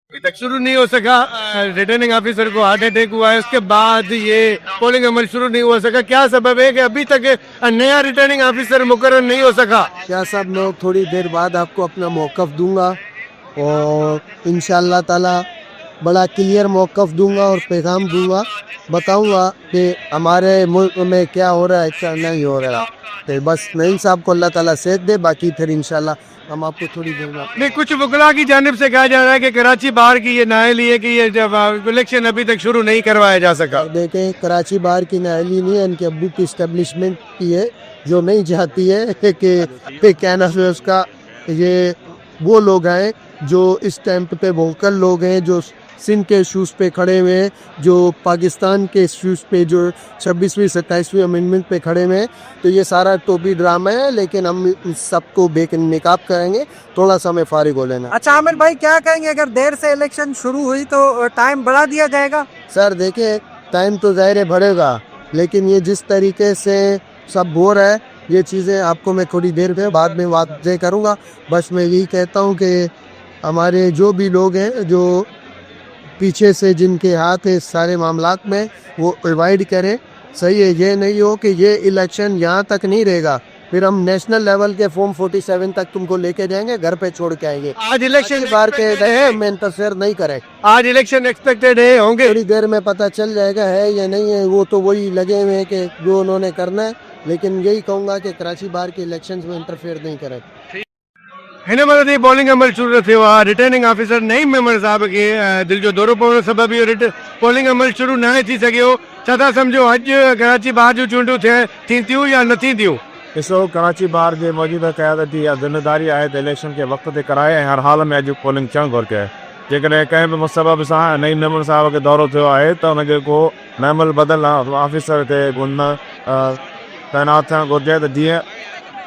अभी तक शुरू नहीं हो सका। रिटर्निंग ऑफिसर को हार्ट अटैक हुआ है, उसके बाद ये पोलिंग अमल शुरू नहीं हो सका। क्या सबब है कि अभी तक नया रिटर्निंग ऑफिसर मुकर्रर नहीं हो सका? क्या साहब, मैं थोड़ी देर बाद आपको अपना मौक़िफ़ दूंगा और इंशाअल्लाह ताला बड़ा क्लियर मौक़िफ़ दूंगा और पैगाम दूंगा, बताऊंगा कि हमारे मुल्क में क्या हो रहा है क्या नहीं हो रहा। तो बस नईम साहब को अल्लाह ताला सेहत दे, बाकी फिर इंशाअल्लाह हम आपको थोड़ी देर में। नहीं, कुछ वकला की जानिब से कहा जा रहा है कि कराची बार की ये नाअहली है कि ये जब इलेक्शन अभी तक शुरू नहीं करवाया जा सका। देखें, कराची बार की नाअहली नहीं है, इनके अब्बू की इस्टेब्लिशमेंट की है जो नहीं चाहती है कि क्या नाम है उसका, ये वो लोग हैं जो इस टाइम पे वोकल लोग हैं, जो सिंध के इशूज़ पे खड़े हुए हैं, जो पाकिस्तान के इशूज़ पे जो 26वीं 27वीं अमेंडमेंट पे खड़े हुए हैं। तो ये सारा टोपी ड्रामा है, लेकिन हम इन सबको बेनकाब करेंगे। थोड़ा सा हमें फारिग हो लेना। अच्छा आमिर भाई, क्या कहेंगे अगर देर से इलेक्शन शुरू हुई तो टाइम बढ़ा दिया जाएगा? सर देखिए, टाइम तो ज़ाहिर है बढ़ेगा, लेकिन ये जिस तरीके से सब हो रहा है, ये चीज़ें आपको मैं थोड़ी देर में बाद में वाज़ेह करूँगा। बस मैं यही कहता हूँ कि हमारे जो भी लोग हैं जो पीछे से जिनके हाथ है इस सारे मामलात में, वो अवॉइड करें। सही है, ये नहीं हो कि ये इलेक्शन यहाँ तक नहीं रहेगा, फिर हम नेशनल लेवल के फॉर्म 47 तक तुमको लेके जाएंगे, घर पे छोड़ के आएंगे। आज इलेक्शन बार के में इंटरफेयर नहीं करें। आज इलेक्शन एक्सपेक्टेड है, होंगे थोड़ी देर में पता चल जाएगा है या नहीं है। वो तो वही लगे हुए हैं कि जो उन्होंने करना है, लेकिन यही कहूँगा कि कराची बार के इलेक्शंस में इंटरफेयर नहीं करें। हिन महिल पोलिंग अमल शुरू थियो आहे। रिटर्निंग ऑफिसर नईम मेमण साहब खे दिल जो दौरो पवण सबब इहो पोलिंग अमल शुरू न थी सघियो। छा था सम्झो अॼु कराची बार जूं चूंडूं थींदियूं या न थींदियूं? ॾिसो, कराची बार जे मौजूदा क़यादती या ज़िम्मेदारी आहे त इलेक्शन खे वक़्त ते कराए ऐं हर हाल में अॼु पोलिंग थियणु घुरिजे आहे। जेकॾहिं कंहिं बि सबब सां नईम मेमण साहब खे दौरो थियो आहे त हुनखे को मैमल बदल ऑफिसर खे उन तैनात थियणु घुरिजे त जीअं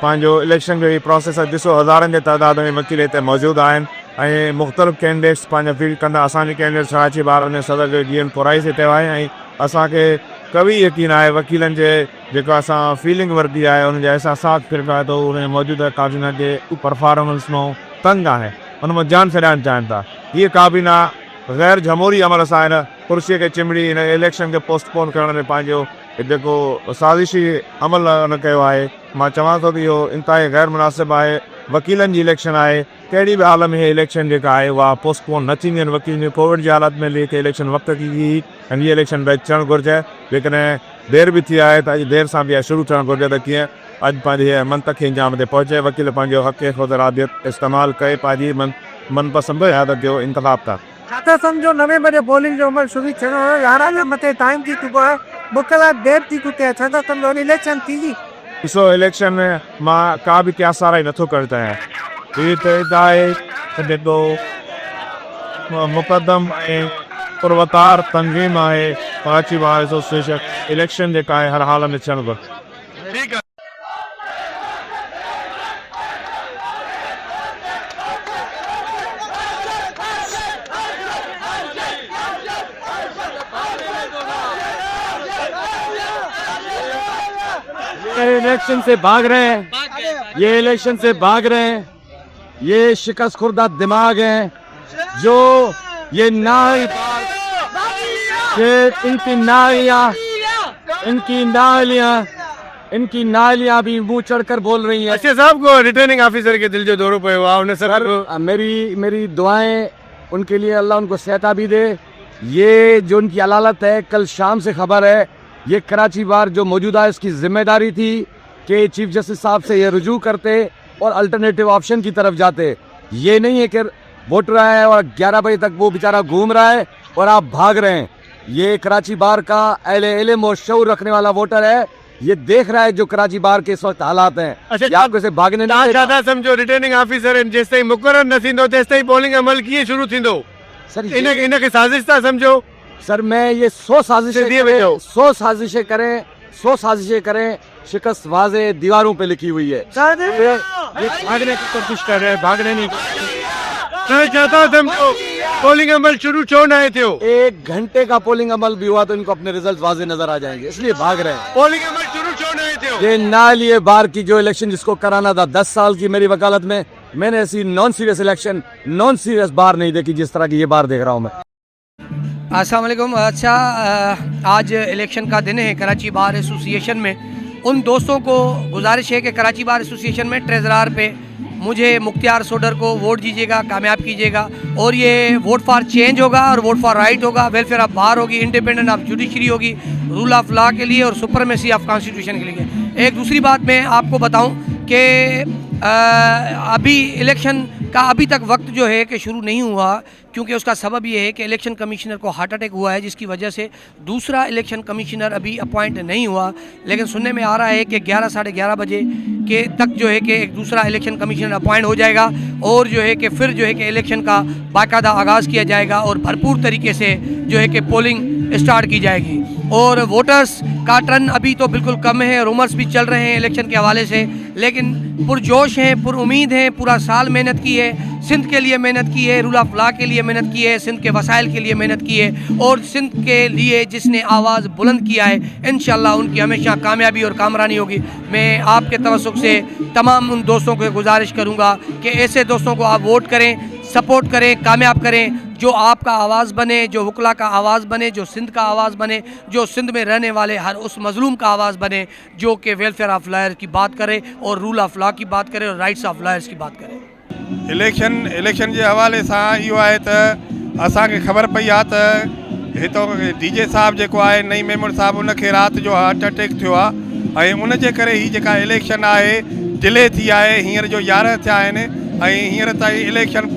पंहिंजो इलेक्शन जो ही प्रोसेस आहे। ॾिसो, हज़ारनि जे तइदाद में वकील हिते मौजूदु आहिनि ऐं मुख़्तलिफ़ कैंडिडेट्स पंहिंजा फील्ड कंदा। असांजी कैंडिडेट कराची बार में सदर जो डी एन कुराइस हिते आया ऐं असांखे कवी यकीन आहे वकीलनि जे जेको असां फीलिंग वरिती आहे, उन जा एहसासात फिरका आहे, तो उन मौजूदा काबीना जे परफॉर्मेंस मां तंग आहे, उन मां जान छॾाइणु चाहिनि था। हीअ काबीना गैर जमहूरी अमल सां हिन कुर्सीअ खे चिमड़ी हिन इलेक्शन खे पोस्टपोन करण में पंहिंजो जेको साज़िशी अमल न कयो आहे। मां चवां थो कि इहो इंतिहाई गैर मुनासिबु आहे। वकीलनि जी इलेक्शन आहे, कहिड़ी बि हाल में हीअ इलेक्शन जेका आहे उहा पोस्टपोन न थींदी आहिनि। वकील जी कोविड जी हालत में लेके इलेक्शन वक़्त की हुई ऐं हीअ इलेक्शन भई थियणु घुरिजे। जेकॾहिं देरि बि थी आहे त अॼु देरि सां बि शुरू थियणु घुरिजे त कीअं अॼु पंहिंजे मंतक़ी इंजाम ते पहुचे, वकील पंहिंजो हक़ ख़ुदरादियत इस्तेमालु करे पंहिंजी मनपसंदि हयादत जो इंतख़ाब था। छा सम्झो 9 बजे पोलिंग जो अमल शुरू थियणो हो, 11 जे मथे टाइम थी चुको आहे, 2 कलाक देर थी चुकी आहे। छा सम्झो इलेक्शन थींदी? ॾिसो, इलेक्शन में मां का बि क्यासाराई नथो करणु चाहियां। हीअ तय आहे त जेको मुक़दम ऐं पुरवतार तंज़ीम आहे कराची बार एसोसिएशन, इलेक्शन जेका आहे हर हाल में थियणु घुरिजे। ठीक है। ये इलेक्शन से भाग रहे हैं, ये इलेक्शन से भाग रहे हैं, ये शिकस्त खुर्दा दिमाग हैं जो ये इनकी नालियां भी मुंह चढ़कर बोल रही हैं। अच्छा साहब को रिटर्निंग ऑफिसर के दिल जो दौरो पे हुआ उन्हें सर मेरी दुआएं उनके लिए, अल्लाह उनको सेहता भी दे। ये जो उनकी अलालत है, कल शाम से खबर है, ये कराची बार जो मौजूदा है इसकी जिम्मेदारी थी कि चीफ जस्टिस साहब से ये रुजू करते और अल्टरनेटिव ऑप्शन की तरफ जाते। ये नहीं है कि वोट रहा है और 11 बजे तक वो बेचारा घूम रहा है और आप भाग रहे हैं। ये कराची बार का अहले इल्म और शऊर रखने वाला वोटर है, ये देख रहा है जो कराची बार के इस वक्त हालात हैं। अच्छा, आपको इसे भागने नहीं ज्यादा समझो रिटर्निंग ऑफिसर जेस ताईं मुकर्रर न थींदो तेस ताईं पोलिंग अमल कीअं शुरू थींदो? सर इनके साजिश था समझो। सर मैं ये 100 साजिशें करें, शिकस्त वाज़े दीवारों पे लिखी हुई है। ये भागने की कोशिश कर रहे हैं, भागने नहीं। मैं चाहता हूं समझो पोलिंग अमल शुरू क्यों न थे? 1 घंटे का पोलिंग अमल भी हुआ तो इनको अपने रिजल्ट वाज़े नजर आ जाएंगे, इसलिए भाग रहे हैं। पोलिंग अमल शुरू क्यों न थे? ये नाल ये बार की जो इलेक्शन जिसको कराना था 10 साल की मेरी वकालत में, मैंने ऐसी non serious election, non serious bar नहीं देखी जिस तरह की ये बार देख रहा हूँ मैं। अस्सलाम वालेकुम। अच्छा, आज इलेक्शन का दिन है कराची बार एसोसिएशन में। उन दोस्तों को गुजारिश है कि कराची बार एसोसिएशन में ट्रेजरार पे मुझे मुख्तियार सोडर को वोट दीजिएगा, कामयाब कीजिएगा। और ये वोट फॉर चेंज होगा और वोट फॉर राइट होगा, वेलफेयर ऑफ बार होगी, इंडिपेंडेंट ऑफ जुडिशरी होगी, रूल ऑफ लॉ के लिए और सुपरमेसी ऑफ कॉन्स्टिट्यूशन के लिए। एक दूसरी बात मैं आपको बताऊं कि अभी इलेक्शन का अभी तक वक्त जो है कि शुरू नहीं हुआ, क्योंकि उसका सबब ये है कि इलेक्शन कमिश्नर को हार्ट अटैक हुआ है, जिसकी वजह से दूसरा इलेक्शन कमिश्नर अभी अपॉइंट नहीं हुआ। लेकिन सुनने में आ रहा है कि 11 साढ़े 11 बजे के तक जो है कि एक दूसरा इलेक्शन कमिश्नर अपॉइंट हो जाएगा और जो है कि फिर जो है कि इलेक्शन का बाकायदा आगाज़ किया जाएगा और भरपूर तरीके से जो है कि पोलिंग स्टार्ट की जाएगी। और वोटर्स का टर्न अभी तो बिल्कुल कम है, रूमर्स भी चल रहे हैं इलेक्शन के हवाले से, लेकिन पुरजोश हैं, पुरुमीद हैं। पूरा साल मेहनत की है, सिंध के लिए मेहनत की है, रूल ऑफ लॉ के लिए मेहनत की है, सिंध के वसाइल के लिए मेहनत की है, और सिंध के लिए जिसने आवाज़ बुलंद किया है, इंशाल्लाह उनकी हमेशा कामयाबी और कामरानी होगी। मैं आपके तवस्सुक से तमाम उन दोस्तों को गुजारिश करूँगा कि ऐसे दोस्तों को आप वोट करें, सपोर्ट करें, कामयाब करें, जो आपका आवाज़ बने, जो वकला का आवाज़ बने, जो सिंध का आवाज़ बने, जो सिंध में रहने वाले हर उस मजलूम का आवाज़ बने, जो कि वेलफेयर ऑफ लॉयर्स की बात करे और रूल ऑफ लॉ की बात करे और राइट्स ऑफ लॉयर्स की बात करे। इलेक्शन जे हवाले सां इहो आहे त असांखे ख़बर पई आहे त हितो डीजे साहब जेको आहे नई मेंबर साहब उनखे राति जो हार्ट अटैक थियो आहे ऐं उन जे करे हीअ जेका इलेक्शन आहे डिले थी आहे। हींअर जो 11 थिया आहिनि ऐं हींअर ताईं इलेक्शन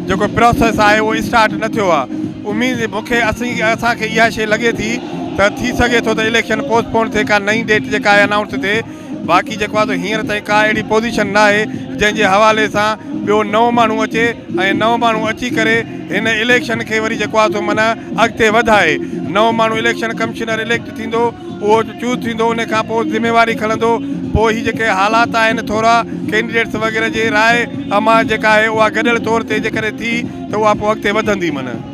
जेको प्रोसेस आहे उहो स्टार्ट न थियो आहे। उमेदु मूंखे असांखे इहा शइ लॻे थी त थी सघे थो त इलेक्शन पोस्टपोन थिए, का नई डेट जेका आहे अनाउंस थिए। बाक़ी जेको आहे त हींअर ताईं का अहिड़ी पोज़ीशन न आहे जंहिंजे हवाले सां ॿियो नओं माण्हू अचे ऐं नओं माण्हू अची करे हिन इलेक्शन खे वरी जेको आहे सो माना अॻिते वधाए। नओं माण्हू इलेक्शन कमिश्नर इलेक्ट थींदो, उहो चूज़ थींदो, उन खां पोइ ज़िम्मेवारी खणंदो। पोइ हीअ जेके हालात आहिनि थोरा कैंडिडेट्स वग़ैरह जे राय अमा जेका आहे उहा गॾियल तौर ते जेकॾहिं थी त उहा पोइ अॻिते वधंदी। माना